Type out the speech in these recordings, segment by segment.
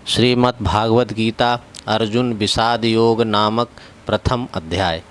श्रीमद् भागवत गीता अर्जुन विषाद योग नामक प्रथम अध्याय।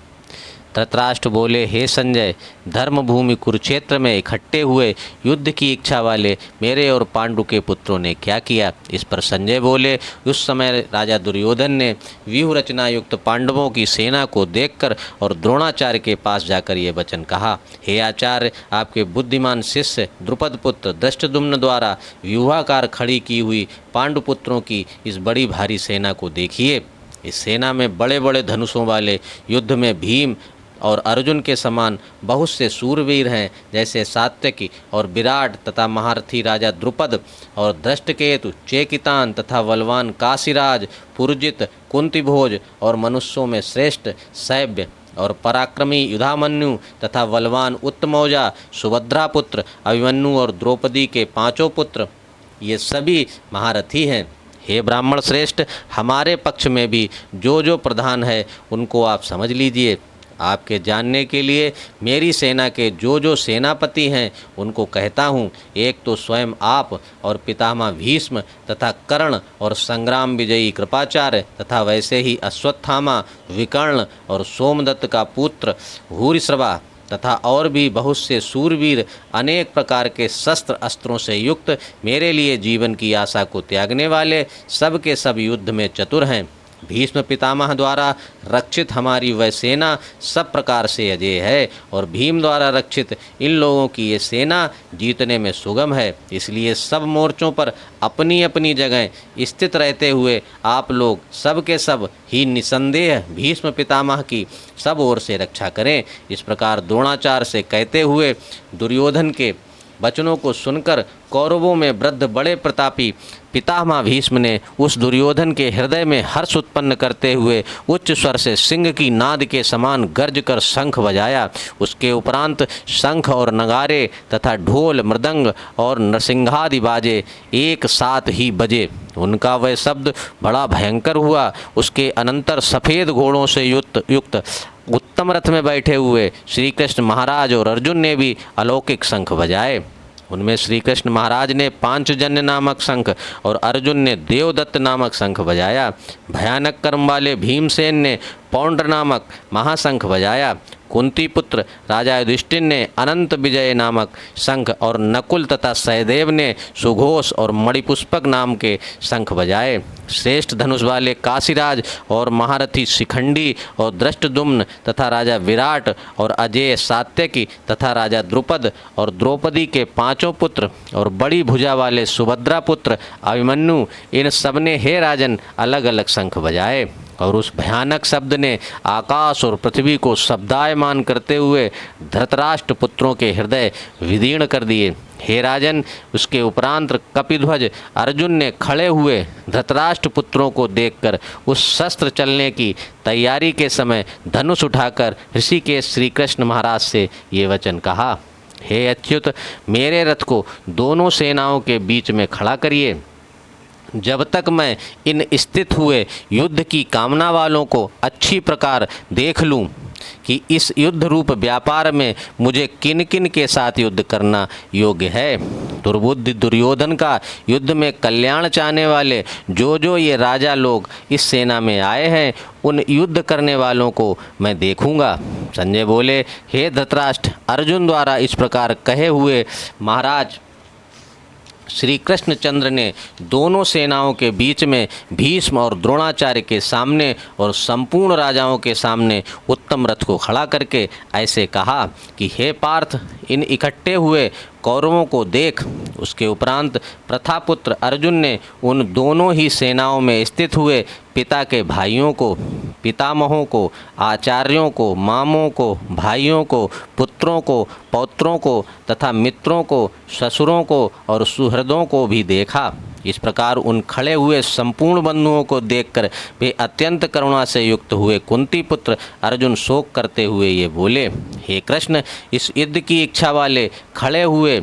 धृतराष्ट्र बोले, हे संजय, धर्म भूमि कुरुक्षेत्र में इकट्ठे हुए युद्ध की इच्छा वाले मेरे और पांडु के पुत्रों ने क्या किया। इस पर संजय बोले, उस समय राजा दुर्योधन ने व्यूह रचना युक्त पांडवों की सेना को देखकर और द्रोणाचार्य के पास जाकर ये वचन कहा, हे आचार्य, आपके बुद्धिमान शिष्य द्रुपद पुत्र धृष्टद्युम्न द्वारा व्यूहाकार खड़ी की हुई पांडुपुत्रों की इस बड़ी भारी सेना को देखिए। इस सेना में बड़े बड़े धनुषों वाले युद्ध में भीम और अर्जुन के समान बहुत से सूरवीर हैं, जैसे सात्यकी और विराट तथा महारथी राजा द्रुपद और धृष्टकेतु, चेकितान तथा बलवान काशीराज, पुरजित, कुंतीभोज और मनुष्यों में श्रेष्ठ सैव्य और पराक्रमी युधामन्यु तथा बलवान उत्तमौजा, सुभद्रापुत्र अभिमन्यु और द्रौपदी के पांचों पुत्र, ये सभी महारथी हैं। हे ब्राह्मण श्रेष्ठ, हमारे पक्ष में भी जो जो प्रधान है उनको आप समझ लीजिए। आपके जानने के लिए मेरी सेना के जो जो सेनापति हैं उनको कहता हूँ। एक तो स्वयं आप और पितामह भीष्म तथा कर्ण और संग्राम विजयी कृपाचार्य तथा वैसे ही अश्वत्थामा, विकर्ण और सोमदत्त का पुत्र भूरिश्रवा तथा और भी बहुत से सूरवीर अनेक प्रकार के शस्त्र अस्त्रों से युक्त, मेरे लिए जीवन की आशा को त्यागने वाले, सब के सब युद्ध में चतुर हैं। भीष्म पितामह द्वारा रक्षित हमारी वह सेना सब प्रकार से अजेय है और भीम द्वारा रक्षित इन लोगों की ये सेना जीतने में सुगम है। इसलिए सब मोर्चों पर अपनी अपनी जगह स्थित रहते हुए आप लोग सब के सब ही निसंदेह भीष्म पितामह की सब ओर से रक्षा करें। इस प्रकार द्रोणाचार्य से कहते हुए दुर्योधन के वचनों को सुनकर कौरवों में वृद्ध बड़े प्रतापी पितामह भीष्म ने उस दुर्योधन के हृदय में हर्ष उत्पन्न करते हुए उच्च स्वर से सिंह की नाद के समान गर्ज कर शंख बजाया। उसके उपरांत शंख और नगारे तथा ढोल, मृदंग और नरसिंहादि बाजे एक साथ ही बजे। उनका वह शब्द बड़ा भयंकर हुआ। उसके अनंतर सफ़ेद घोड़ों से युक्त उत्तम रथ में बैठे हुए श्री कृष्ण महाराज और अर्जुन ने भी अलौकिक शंख बजाए। उनमें श्री कृष्ण महाराज ने पांचजन्य नामक शंख और अर्जुन ने देवदत्त नामक शंख बजाया। भयानक कर्म वाले भीमसेन ने पौंड्र नामक महाशंख बजाया। कुंती पुत्र राजा युधिष्ठिर ने अनंत विजय नामक शंख और नकुल तथा सहदेव ने सुघोष और मणिपुष्पक नाम के शंख बजाए। श्रेष्ठ धनुष वाले काशीराज और महारथी शिखंडी और धृष्टद्युम्न तथा राजा विराट और अजेय सात्यकी तथा राजा द्रुपद और द्रौपदी के पांचों पुत्र और बड़ी भुजा वाले सुभद्रा पुत्र अभिमन्यु, इन सबने हे राजन अलग अलग शंख बजाए। और उस भयानक शब्द ने आकाश और पृथ्वी को शब्दायमान करते हुए धृतराष्ट्र पुत्रों के हृदय विदीर्ण कर दिए। हे राजन, उसके उपरांत कपिध्वज अर्जुन ने खड़े हुए धृतराष्ट्र पुत्रों को देखकर उस शस्त्र चलने की तैयारी के समय धनुष उठाकर ऋषिकेश श्री कृष्ण महाराज से ये वचन कहा, हे अच्युत, मेरे रथ को दोनों सेनाओं के बीच में खड़ा करिए। जब तक मैं इन स्थित हुए युद्ध की कामना वालों को अच्छी प्रकार देख लूं कि इस युद्ध रूप व्यापार में मुझे किन किन के साथ युद्ध करना योग्य है। दुर्बुद्धि दुर्योधन का युद्ध में कल्याण चाहने वाले जो जो ये राजा लोग इस सेना में आए हैं, उन युद्ध करने वालों को मैं देखूंगा। संजय बोले, हे धृतराष्ट्र, अर्जुन द्वारा इस प्रकार कहे हुए महाराज श्री कृष्णचंद्र ने दोनों सेनाओं के बीच में भीष्म और द्रोणाचार्य के सामने और संपूर्ण राजाओं के सामने उत्तम रथ को खड़ा करके ऐसे कहा कि हे पार्थ, इन इकट्ठे हुए कौरवों को देख। उसके उपरांत प्रथापुत्र अर्जुन ने उन दोनों ही सेनाओं में स्थित हुए पिता के भाइयों को, पितामहों को, आचार्यों को, मामों को, भाइयों को, पुत्रों को, पौत्रों को तथा मित्रों को, ससुरों को और सुहृदों को भी देखा। इस प्रकार उन खड़े हुए संपूर्ण बंधुओं को देखकर वे अत्यंत करुणा से युक्त हुए। कुंती पुत्र अर्जुन शोक करते हुए ये बोले, हे कृष्ण, इस युद्ध की इच्छा वाले खड़े हुए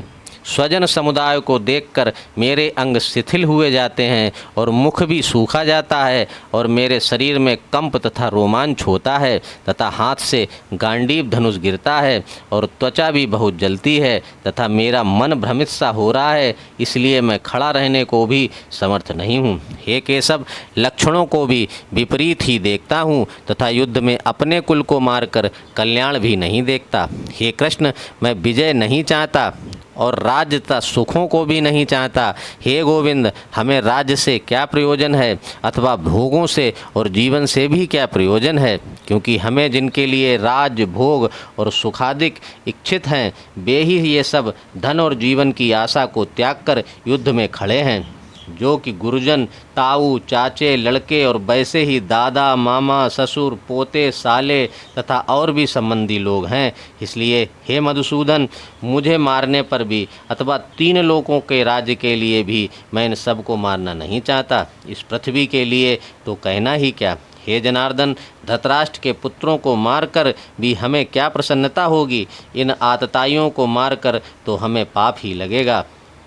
स्वजन समुदाय को देखकर मेरे अंग शिथिल हुए जाते हैं और मुख भी सूखा जाता है और मेरे शरीर में कंप तथा रोमांच होता है तथा हाथ से गांडीव धनुष गिरता है और त्वचा भी बहुत जलती है तथा मेरा मन भ्रमित सा हो रहा है, इसलिए मैं खड़ा रहने को भी समर्थ नहीं हूँ। हे केशव, लक्षणों को भी विपरीत ही देखता हूँ तथा युद्ध में अपने कुल को मारकर कल्याण भी नहीं देखता। हे कृष्ण, मैं विजय नहीं चाहता और राज्य तथा सुखों को भी नहीं चाहता। हे गोविंद, हमें राज्य से क्या प्रयोजन है अथवा भोगों से और जीवन से भी क्या प्रयोजन है, क्योंकि हमें जिनके लिए राज्य भोग और सुखादिक इच्छित हैं वे ही ये सब धन और जीवन की आशा को त्याग कर युद्ध में खड़े हैं, जो कि गुरुजन, ताऊ, चाचे, लड़के और वैसे ही दादा, मामा, ससुर, पोते, साले तथा और भी संबंधी लोग हैं। इसलिए हे मधुसूदन, मुझे मारने पर भी अथवा 3 लोगों के राज्य के लिए भी मैं इन सबको मारना नहीं चाहता। इस पृथ्वी के लिए तो कहना ही क्या। हे जनार्दन, धृतराष्ट्र के पुत्रों को मारकर भी हमें क्या प्रसन्नता होगी, इन आतताइयों को मारकर तो हमें पाप ही लगेगा।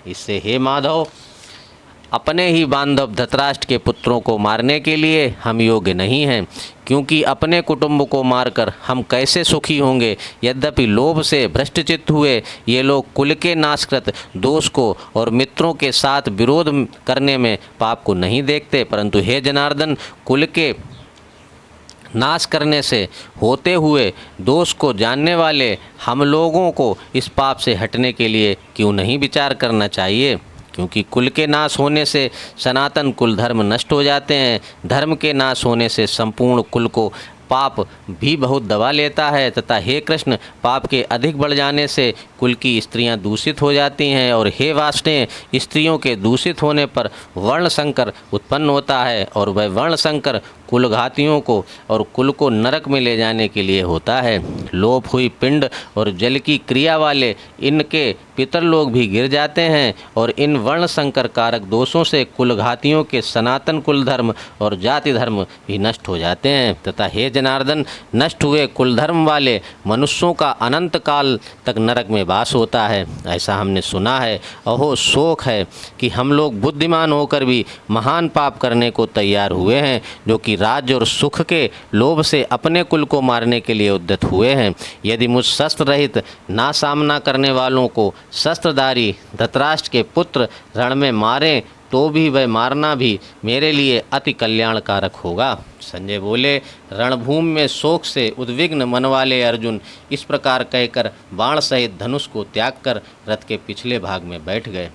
इससे हे माधव, अपने ही बांधव धृतराष्ट्र के पुत्रों को मारने के लिए हम योग्य नहीं हैं, क्योंकि अपने कुटुंब को मारकर हम कैसे सुखी होंगे। यद्यपि लोभ से भ्रष्टचित्त हुए ये लोग कुल के नाशकृत दोष को और मित्रों के साथ विरोध करने में पाप को नहीं देखते, परंतु हे जनार्दन, कुल के नाश करने से होते हुए दोष को जानने वाले हम लोगों को इस पाप से हटने के लिए क्यों नहीं विचार करना चाहिए। क्योंकि कुल के नाश होने से सनातन कुल धर्म नष्ट हो जाते हैं। धर्म के नाश होने से संपूर्ण कुल को पाप भी बहुत दबा लेता है तथा हे कृष्ण, पाप के अधिक बढ़ जाने से कुल की स्त्रियां दूषित हो जाती हैं और हे वाष्णेय, स्त्रियों के दूषित होने पर वर्ण संकर उत्पन्न होता है और वह वर्ण संकर कुलघातियों को और कुल को नरक में ले जाने के लिए होता है। लोप हुई पिंड और जल की क्रिया वाले इनके पितर लोग भी गिर जाते हैं और इन वर्ण संकर कारक दोषों से कुलघातियों के सनातन कुल धर्म और जाति धर्म भी नष्ट हो जाते हैं तथा हे जनार्दन, नष्ट हुए कुल धर्म वाले मनुष्यों का अनंत काल तक नरक में वास होता है, ऐसा हमने सुना है। अहो, शोक है कि हम लोग बुद्धिमान होकर भी महान पाप करने को तैयार हुए हैं, जो कि राज्य और सुख के लोभ से अपने कुल को मारने के लिए उद्यत हुए हैं। यदि मुझ शस्त्र रहित ना सामना करने वालों को शस्त्रधारी धृतराष्ट्र के पुत्र रण में मारें तो भी वह मारना भी मेरे लिए अति कल्याणकारक होगा। संजय बोले, रणभूमि में शोक से उद्विग्न मन वाले अर्जुन इस प्रकार कहकर बाण सहित धनुष को त्याग कर रथ के पिछले भाग में बैठ गए।